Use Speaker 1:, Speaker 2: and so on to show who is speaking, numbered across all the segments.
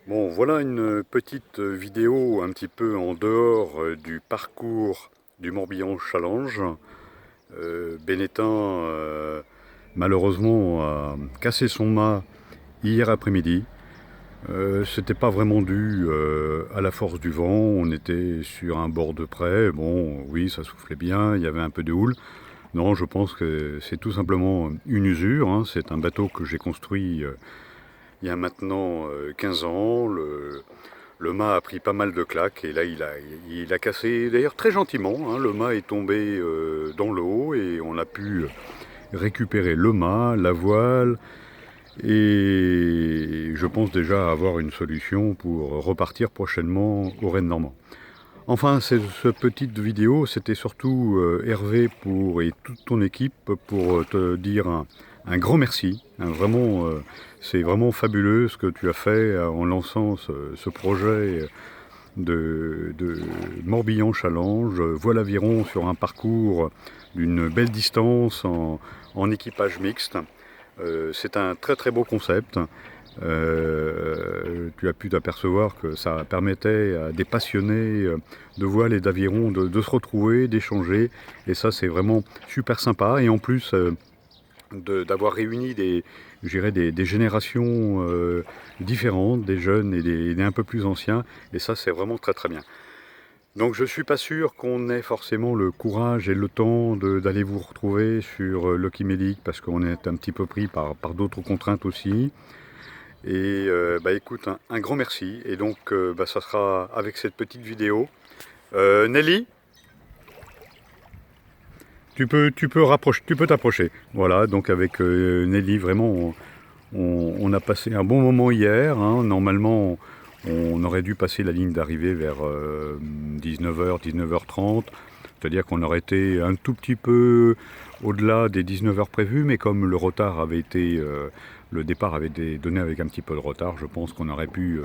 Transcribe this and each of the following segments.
Speaker 1: Bon, voilà une petite vidéo un petit peu en dehors du parcours du Morbihan Challenge. Benetton, malheureusement, a cassé son mât hier après-midi. C'était pas vraiment dû à la force du vent. On était sur un bord de près. Bon, oui, ça soufflait bien, il y avait un peu de houle. Non, je pense que c'est tout simplement une usure, hein. C'est un bateau que j'ai construit il y a maintenant 15 ans. Le mât a pris pas mal de claques et là il a cassé d'ailleurs très gentiment, hein. Le mât est tombé dans l'eau et on a pu récupérer le mât, la voile et je pense déjà avoir une solution pour repartir prochainement au Rennes Normand. Enfin, cette petite vidéo, c'était surtout Hervé et toute ton équipe pour te dire un grand merci. Vraiment, c'est vraiment fabuleux ce que tu as fait en lançant ce projet de Morbihan Challenge, voile aviron sur un parcours d'une belle distance en équipage mixte. C'est un très très beau concept. Tu as pu t'apercevoir que ça permettait à des passionnés de voile et d'aviron de se retrouver, d'échanger. Et ça, c'est vraiment super sympa. Et en plus, d'avoir réuni des générations différentes, des jeunes et des un peu plus anciens. Et ça, c'est vraiment très très bien. Donc je suis pas sûr qu'on ait forcément le courage et le temps d'aller vous retrouver sur Lucky Medic parce qu'on est un petit peu pris par d'autres contraintes aussi. Et écoute, un grand merci. Et donc ça sera avec cette petite vidéo. Nelly, tu peux t'approcher. Voilà, donc avec Nelly, vraiment, on a passé un bon moment hier, hein. Normalement, on aurait dû passer la ligne d'arrivée vers 19h, 19h30. C'est-à-dire qu'on aurait été un tout petit peu au-delà des 19h prévues, mais comme le retard avait été, le départ avait été donné avec un petit peu de retard, je pense qu'on aurait pu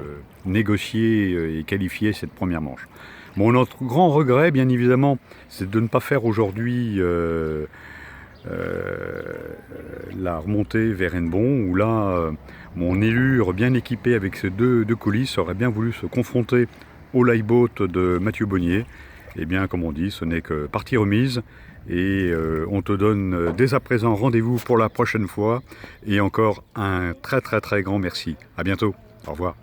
Speaker 1: négocier et qualifier cette première manche. Bon, notre grand regret, bien évidemment, c'est de ne pas faire aujourd'hui la remontée vers Hennebont, où là, mon élure bien équipé avec ses deux coulisses aurait bien voulu se confronter au lifeboat de Mathieu Bonnier. Et bien, comme on dit, ce n'est que partie remise. Et on te donne dès à présent rendez-vous pour la prochaine fois. Et encore un très très très grand merci. À bientôt. Au revoir.